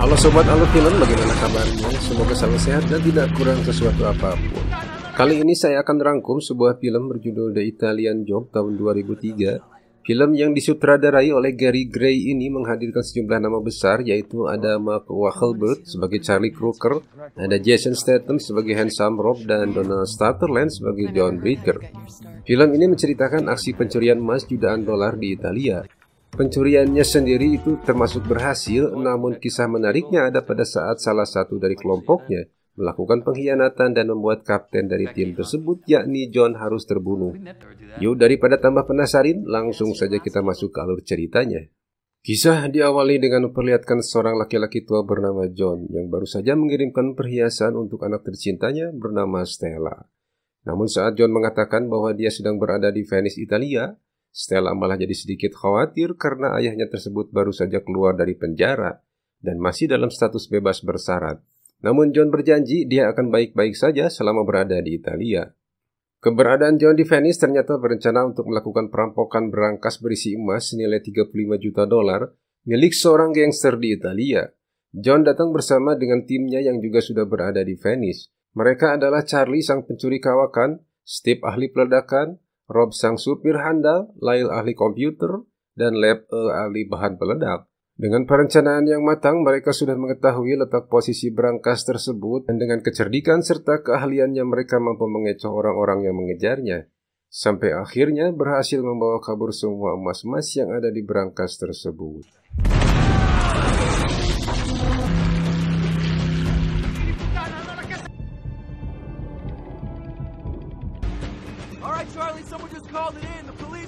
Halo Sobat Alur Film, bagaimana kabarnya? Semoga selalu sehat dan tidak kurang sesuatu apapun. Kali ini saya akan merangkum sebuah film berjudul The Italian Job tahun 2003. Film yang disutradarai oleh Gary Gray ini menghadirkan sejumlah nama besar, yaitu ada Mark Wahlberg sebagai Charlie Crooker, ada Jason Statham sebagai Handsome Rob, dan Donald Sutherland sebagai John Breaker. Film ini menceritakan aksi pencurian emas jutaan dolar di Italia. Pencuriannya sendiri itu termasuk berhasil, namun kisah menariknya ada pada saat salah satu dari kelompoknya melakukan pengkhianatan dan membuat kapten dari tim tersebut, yakni John, harus terbunuh. Yuk, daripada tambah penasaran, langsung saja kita masuk ke alur ceritanya. Kisah diawali dengan memperlihatkan seorang laki-laki tua bernama John yang baru saja mengirimkan perhiasan untuk anak tercintanya bernama Stella. Namun saat John mengatakan bahwa dia sedang berada di Venice, Italia, Stella malah jadi sedikit khawatir karena ayahnya tersebut baru saja keluar dari penjara dan masih dalam status bebas bersyarat. Namun John berjanji dia akan baik-baik saja selama berada di Italia. Keberadaan John di Venice ternyata berencana untuk melakukan perampokan berangkas berisi emas senilai 35 juta dolar milik seorang gangster di Italia. John datang bersama dengan timnya yang juga sudah berada di Venice. Mereka adalah Charlie sang pencuri kawakan, Steve ahli peledakan, Rob sang supir handal, Lyle ahli komputer, dan Leb ahli bahan peledak. Dengan perencanaan yang matang, mereka sudah mengetahui letak posisi berangkas tersebut, dan dengan kecerdikan serta keahliannya mereka mampu mengecoh orang-orang yang mengejarnya. Sampai akhirnya berhasil membawa kabur semua emas-emas yang ada di berangkas tersebut. Charlie, someone just called it in. The police.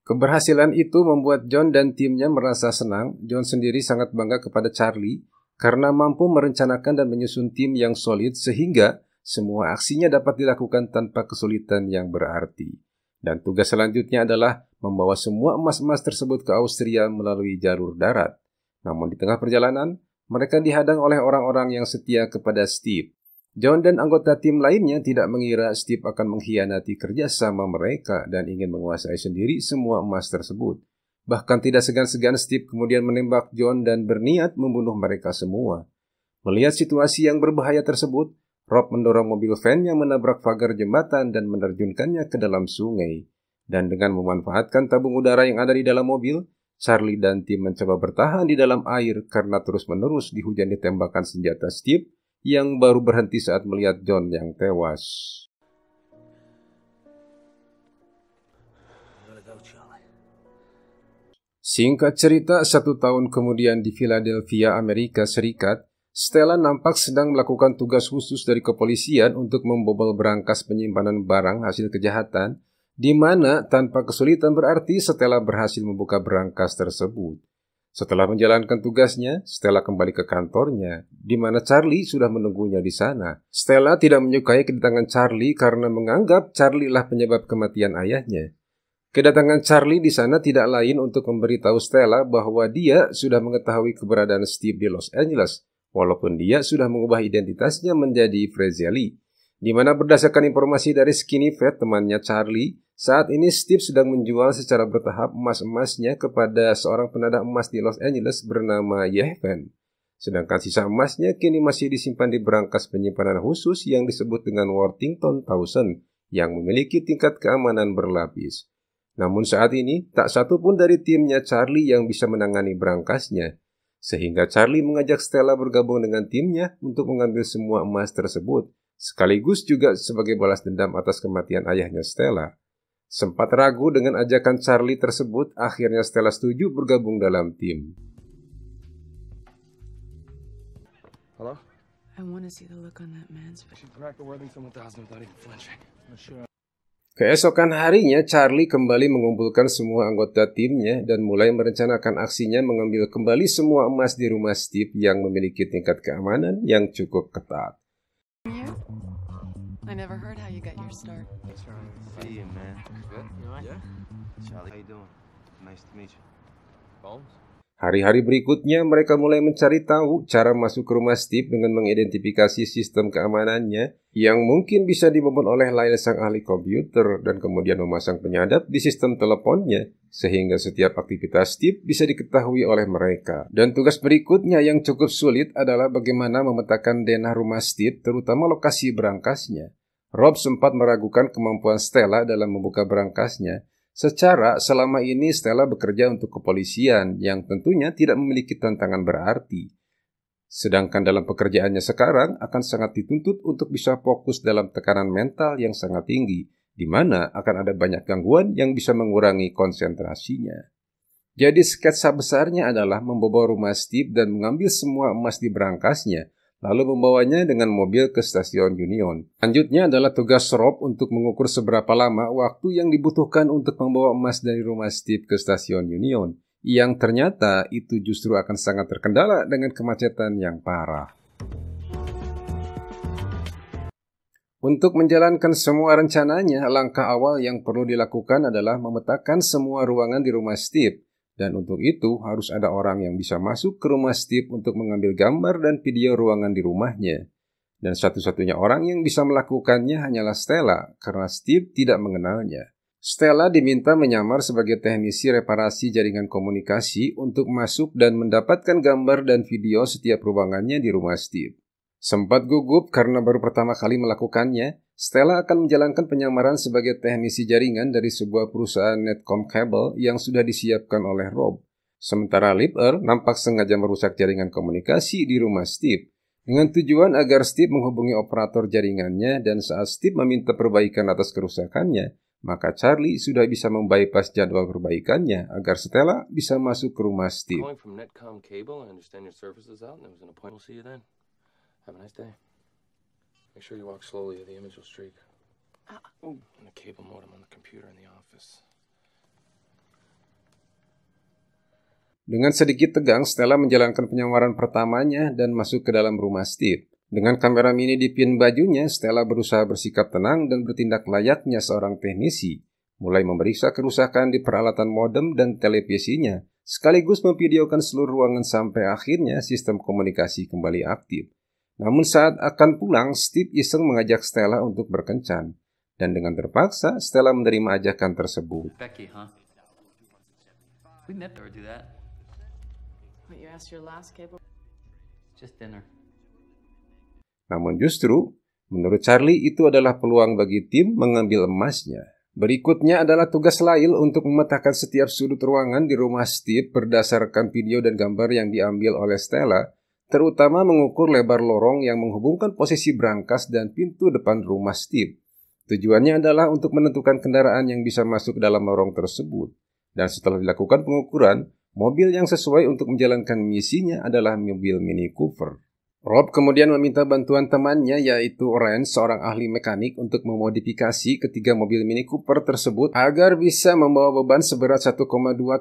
Keberhasilan itu membuat John dan timnya merasa senang. John sendiri sangat bangga kepada Charlie karena mampu merencanakan dan menyusun tim yang solid sehingga semua aksinya dapat dilakukan tanpa kesulitan yang berarti. Dan tugas selanjutnya adalah membawa semua emas-emas tersebut ke Austria melalui jalur darat. Namun di tengah perjalanan, mereka dihadang oleh orang-orang yang setia kepada Steve. John dan anggota tim lainnya tidak mengira Steve akan mengkhianati kerjasama mereka dan ingin menguasai sendiri semua emas tersebut. Bahkan tidak segan-segan Steve kemudian menembak John dan berniat membunuh mereka semua. Melihat situasi yang berbahaya tersebut, Rob mendorong mobil van yang menabrak pagar jembatan dan menerjunkannya ke dalam sungai. Dan dengan memanfaatkan tabung udara yang ada di dalam mobil, Charlie dan tim mencoba bertahan di dalam air karena terus-menerus dihujani tembakan senjata Steve yang baru berhenti saat melihat John yang tewas. Singkat cerita, 1 tahun kemudian di Philadelphia, Amerika Serikat, Stella nampak sedang melakukan tugas khusus dari kepolisian untuk membobol berangkas penyimpanan barang hasil kejahatan, di mana tanpa kesulitan berarti Stella berhasil membuka berangkas tersebut. Setelah menjalankan tugasnya, Stella kembali ke kantornya, di mana Charlie sudah menunggunya di sana. Stella tidak menyukai kedatangan Charlie karena menganggap Charlie lah penyebab kematian ayahnya. Kedatangan Charlie di sana tidak lain untuk memberitahu Stella bahwa dia sudah mengetahui keberadaan Steve di Los Angeles, walaupun dia sudah mengubah identitasnya menjadi Frazielli. Di mana berdasarkan informasi dari Skinny Fat, temannya Charlie, saat ini Steve sedang menjual secara bertahap emas-emasnya kepada seorang penadah emas di Los Angeles bernama Yehvan. Sedangkan sisa emasnya kini masih disimpan di berangkas penyimpanan khusus yang disebut dengan Worthington 1000 yang memiliki tingkat keamanan berlapis. Namun saat ini, tak satu pun dari timnya Charlie yang bisa menangani berangkasnya. Sehingga Charlie mengajak Stella bergabung dengan timnya untuk mengambil semua emas tersebut, sekaligus juga sebagai balas dendam atas kematian ayahnya Stella. Sempat ragu dengan ajakan Charlie tersebut, akhirnya Stella setuju bergabung dalam tim. Hello? I want to see the look on that man's face. She cracked the Worthington 1000 without even flinching. Keesokan harinya, Charlie kembali mengumpulkan semua anggota timnya dan mulai merencanakan aksinya mengambil kembali semua emas di rumah Steve yang memiliki tingkat keamanan yang cukup ketat. I never heard how you got your start. See you, man. Good? You alright? Yeah. Charlie, how you doing? Nice to meet you. Bones? Hari-hari berikutnya mereka mulai mencari tahu cara masuk ke rumah Steve dengan mengidentifikasi sistem keamanannya yang mungkin bisa dibangun oleh Lyle sang ahli komputer dan kemudian memasang penyadap di sistem teleponnya sehingga setiap aktivitas Steve bisa diketahui oleh mereka. Dan tugas berikutnya yang cukup sulit adalah bagaimana memetakan denah rumah Steve, terutama lokasi berangkasnya. Rob sempat meragukan kemampuan Stella dalam membuka berangkasnya. Secara selama ini Stella bekerja untuk kepolisian yang tentunya tidak memiliki tantangan berarti. Sedangkan dalam pekerjaannya sekarang akan sangat dituntut untuk bisa fokus dalam tekanan mental yang sangat tinggi, di mana akan ada banyak gangguan yang bisa mengurangi konsentrasinya. Jadi sketsa besarnya adalah membobol rumah Steve dan mengambil semua emas di berangkasnya, lalu membawanya dengan mobil ke stasiun Union. Selanjutnya adalah tugas Rob untuk mengukur seberapa lama waktu yang dibutuhkan untuk membawa emas dari rumah Steve ke stasiun Union, yang ternyata itu justru akan sangat terkendala dengan kemacetan yang parah. Untuk menjalankan semua rencananya, langkah awal yang perlu dilakukan adalah memetakan semua ruangan di rumah Steve. Dan untuk itu harus ada orang yang bisa masuk ke rumah Steve untuk mengambil gambar dan video ruangan di rumahnya. Dan satu-satunya orang yang bisa melakukannya hanyalah Stella, karena Steve tidak mengenalnya. Stella diminta menyamar sebagai teknisi reparasi jaringan komunikasi untuk masuk dan mendapatkan gambar dan video setiap ruangannya di rumah Steve. Sempat gugup karena baru pertama kali melakukannya, Stella akan menjalankan penyamaran sebagai teknisi jaringan dari sebuah perusahaan netcom kabel yang sudah disiapkan oleh Rob. Sementara Lipper nampak sengaja merusak jaringan komunikasi di rumah Steve, dengan tujuan agar Steve menghubungi operator jaringannya dan saat Steve meminta perbaikan atas kerusakannya, maka Charlie sudah bisa membypass jadwal perbaikannya agar Stella bisa masuk ke rumah Steve. Calling from Netcom Cable. I understand your service is out and there was an appointment. We'll see you then. Have a nice day. Make sure you walk slowly or the image will streak. And the cable modem on the computer in the office. Dengan sedikit tegang, Stella menjalankan penyamaran pertamanya dan masuk ke dalam rumah Steve. Dengan kamera mini di pin bajunya, Stella berusaha bersikap tenang dan bertindak layaknya seorang teknisi, mulai memeriksa kerusakan di peralatan modem dan televisinya, sekaligus memvideokan seluruh ruangan sampai akhirnya sistem komunikasi kembali aktif. Namun saat akan pulang, Steve iseng mengajak Stella untuk berkencan, dan dengan terpaksa Stella menerima ajakan tersebut. Becky, huh? We never do that. What, you asked your last cable? Just dinner. Namun justru, menurut Charlie itu adalah peluang bagi tim mengambil emasnya. Berikutnya adalah tugas Lyle untuk memetakan setiap sudut ruangan di rumah Steve berdasarkan video dan gambar yang diambil oleh Stella, terutama mengukur lebar lorong yang menghubungkan posisi berangkas dan pintu depan rumah Steve. Tujuannya adalah untuk menentukan kendaraan yang bisa masuk ke dalam lorong tersebut. Dan setelah dilakukan pengukuran, mobil yang sesuai untuk menjalankan misinya adalah mobil Mini Cooper. Rob kemudian meminta bantuan temannya yaitu Ren, seorang ahli mekanik, untuk memodifikasi ketiga mobil Mini Cooper tersebut agar bisa membawa beban seberat 1,2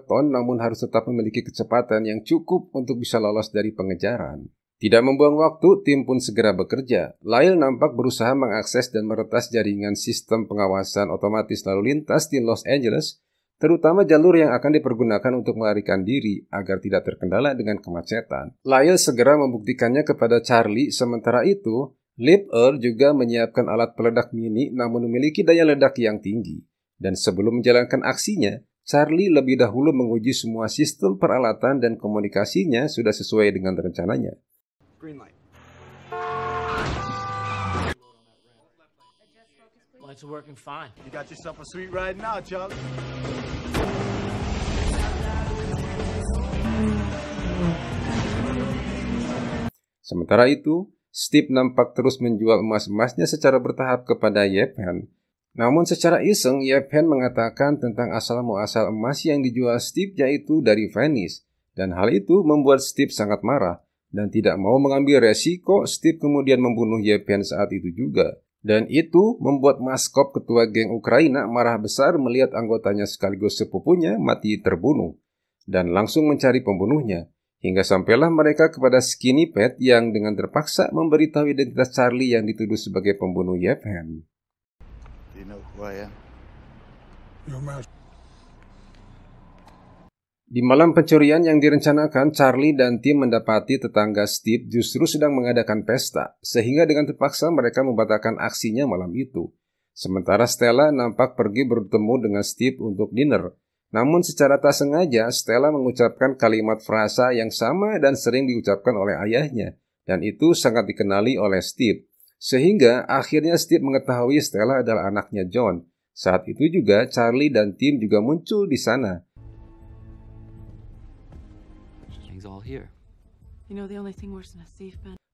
ton namun harus tetap memiliki kecepatan yang cukup untuk bisa lolos dari pengejaran. Tidak membuang waktu, tim pun segera bekerja. Lyle nampak berusaha mengakses dan meretas jaringan sistem pengawasan otomatis lalu lintas di Los Angeles, terutama jalur yang akan dipergunakan untuk melarikan diri agar tidak terkendala dengan kemacetan. Lyle segera membuktikannya kepada Charlie, sementara itu, Lipper juga menyiapkan alat peledak mini namun memiliki daya ledak yang tinggi. Dan sebelum menjalankan aksinya, Charlie lebih dahulu menguji semua sistem peralatan dan komunikasinya sudah sesuai dengan rencananya. Green light. Lights are working fine. You got yourself a sweet ride now, Charlie. Sementara itu, Steve nampak terus menjual emas-emasnya secara bertahap kepada Yephen. Namun secara iseng, Yephen mengatakan tentang asal-muasal emas yang dijual Steve yaitu dari Venice. Dan hal itu membuat Steve sangat marah dan tidak mau mengambil resiko Steve kemudian membunuh Yephen saat itu juga. Dan itu membuat Maskov, ketua geng Ukraina, marah besar melihat anggotanya sekaligus sepupunya mati terbunuh dan langsung mencari pembunuhnya. Hingga sampailah mereka kepada Skinny Pat yang dengan terpaksa memberitahu identitas Charlie yang dituduh sebagai pembunuh Yephen. Do you know who I am? Your master. Di malam pencurian yang direncanakan, Charlie dan tim mendapati tetangga Steve justru sedang mengadakan pesta, sehingga dengan terpaksa mereka membatalkan aksinya malam itu. Sementara Stella nampak pergi bertemu dengan Steve untuk dinner. Namun secara tak sengaja, Stella mengucapkan kalimat frasa yang sama dan sering diucapkan oleh ayahnya, dan itu sangat dikenali oleh Steve. Sehingga akhirnya Steve mengetahui Stella adalah anaknya John. Saat itu juga Charlie dan tim juga muncul di sana.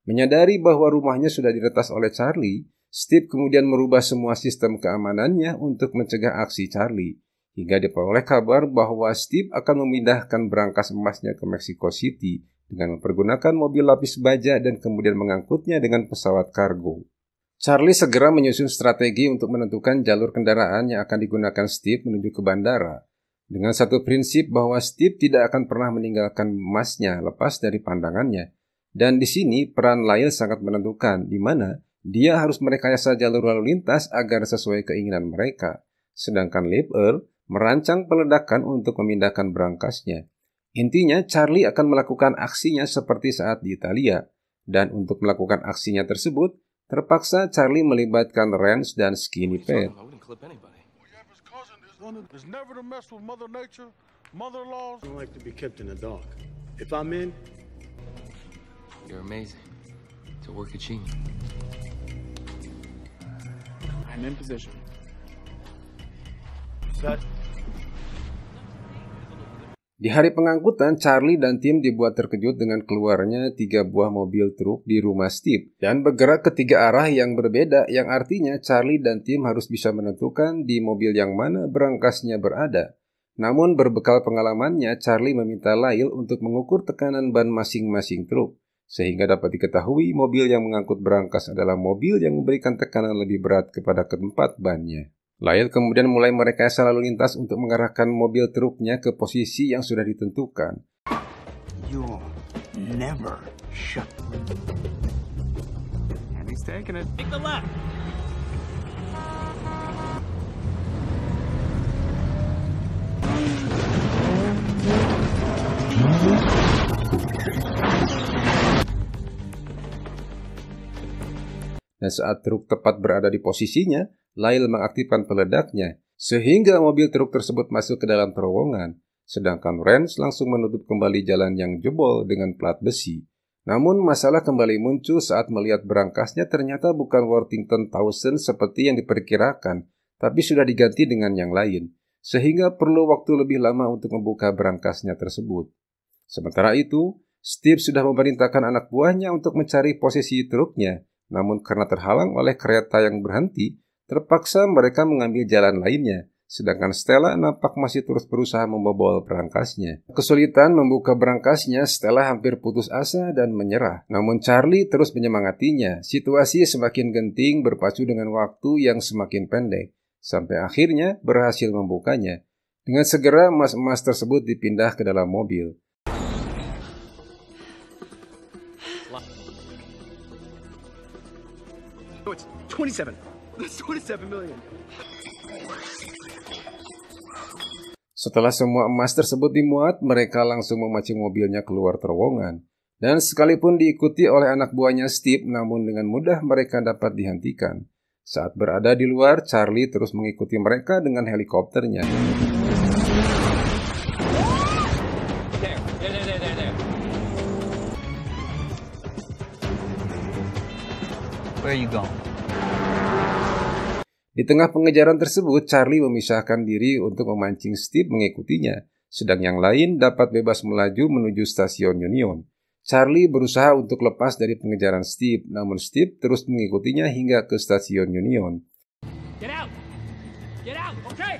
Menyadari bahwa rumahnya sudah diretas oleh Charlie, Steve kemudian merubah semua sistem keamanannya untuk mencegah aksi Charlie. Hingga diperoleh kabar bahwa Steve akan memindahkan berangkas emasnya ke Mexico City dengan mempergunakan mobil lapis baja dan kemudian mengangkutnya dengan pesawat kargo. Charlie segera menyusun strategi untuk menentukan jalur kendaraan yang akan digunakan Steve menuju ke bandara. Dengan satu prinsip bahwa Steve tidak akan pernah meninggalkan emasnya lepas dari pandangannya. Dan di sini peran Lyle sangat menentukan, di mana dia harus merekayasa jalur lalu lintas agar sesuai keinginan mereka. Sedangkan Lipper merancang peledakan untuk memindahkan berangkasnya. Intinya, Charlie akan melakukan aksinya seperti saat di Italia. Dan untuk melakukan aksinya tersebut, terpaksa Charlie melibatkan Rance dan Skinny Pete. There's never to mess with Mother Nature, Mother Laws. I don't like to be kept in the dark. If I'm in, You're amazing. It's a work of genius. I'm in position. Set. Di hari pengangkutan, Charlie dan tim dibuat terkejut dengan keluarnya 3 buah mobil truk di rumah Steve dan bergerak ke 3 arah yang berbeda, yang artinya Charlie dan tim harus bisa menentukan di mobil yang mana berangkasnya berada. Namun berbekal pengalamannya, Charlie meminta Lyle untuk mengukur tekanan ban masing-masing truk, sehingga dapat diketahui mobil yang mengangkut berangkas adalah mobil yang memberikan tekanan lebih berat kepada keempat bannya. Lyle kemudian mulai merekayasa lalu lintas untuk mengarahkan mobil truknya ke posisi yang sudah ditentukan. You'll never shut. And he's taking it. Take the left. Dan saat truk tepat berada di posisinya, Lyle mengaktifkan peledaknya, sehingga mobil truk tersebut masuk ke dalam terowongan, sedangkan Rance langsung menutup kembali jalan yang jebol dengan plat besi. Namun masalah kembali muncul saat melihat berangkasnya ternyata bukan Worthington Townsend seperti yang diperkirakan, tapi sudah diganti dengan yang lain, sehingga perlu waktu lebih lama untuk membuka berangkasnya tersebut. Sementara itu, Steve sudah memerintahkan anak buahnya untuk mencari posisi truknya, namun karena terhalang oleh kereta yang berhenti, terpaksa mereka mengambil jalan lainnya, sedangkan Stella nampak masih terus berusaha membobol berangkasnya. Kesulitan membuka berangkasnya, Stella hampir putus asa dan menyerah. Namun Charlie terus menyemangatinya. Situasi semakin genting berpacu dengan waktu yang semakin pendek, sampai akhirnya berhasil membukanya. Dengan segera emas-emas tersebut dipindah ke dalam mobil. Oh, it's 27. That's 27 million. Setelah semua emas tersebut dimuat, mereka langsung memacu mobilnya keluar terowongan. Dan sekalipun diikuti oleh anak buahnya Steve, namun dengan mudah mereka dapat dihentikan. Saat berada di luar, Charlie terus mengikuti mereka dengan helikopternya. Where are you going? Di tengah pengejaran tersebut, Charlie memisahkan diri untuk memancing Steve mengikutinya, sedang yang lain dapat bebas melaju menuju stasiun Union. Charlie berusaha untuk lepas dari pengejaran Steve, namun Steve terus mengikutinya hingga ke stasiun Union. Get out! Get out! Okay!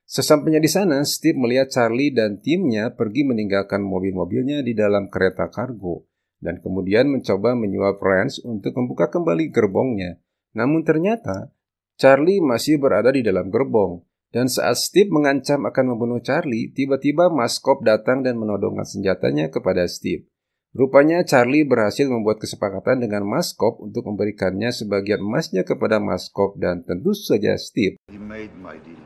Sesampainya di sana, Steve melihat Charlie dan timnya pergi meninggalkan mobil-mobilnya di dalam kereta kargo, dan kemudian mencoba menyuap Rance untuk membuka kembali gerbongnya. Namun ternyata, Charlie masih berada di dalam gerbong, dan saat Steve mengancam akan membunuh Charlie, tiba-tiba Maskop datang dan menodongkan senjatanya kepada Steve. Rupanya Charlie berhasil membuat kesepakatan dengan Maskop untuk memberikannya sebagian emasnya kepada Maskop dan tentu saja Steve. He made my deal.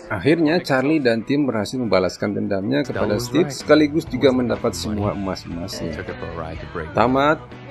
Akhirnya Charlie dan tim berhasil membalaskan dendamnya kepada Steve sekaligus juga mendapat semua emas-emasnya. Tamat.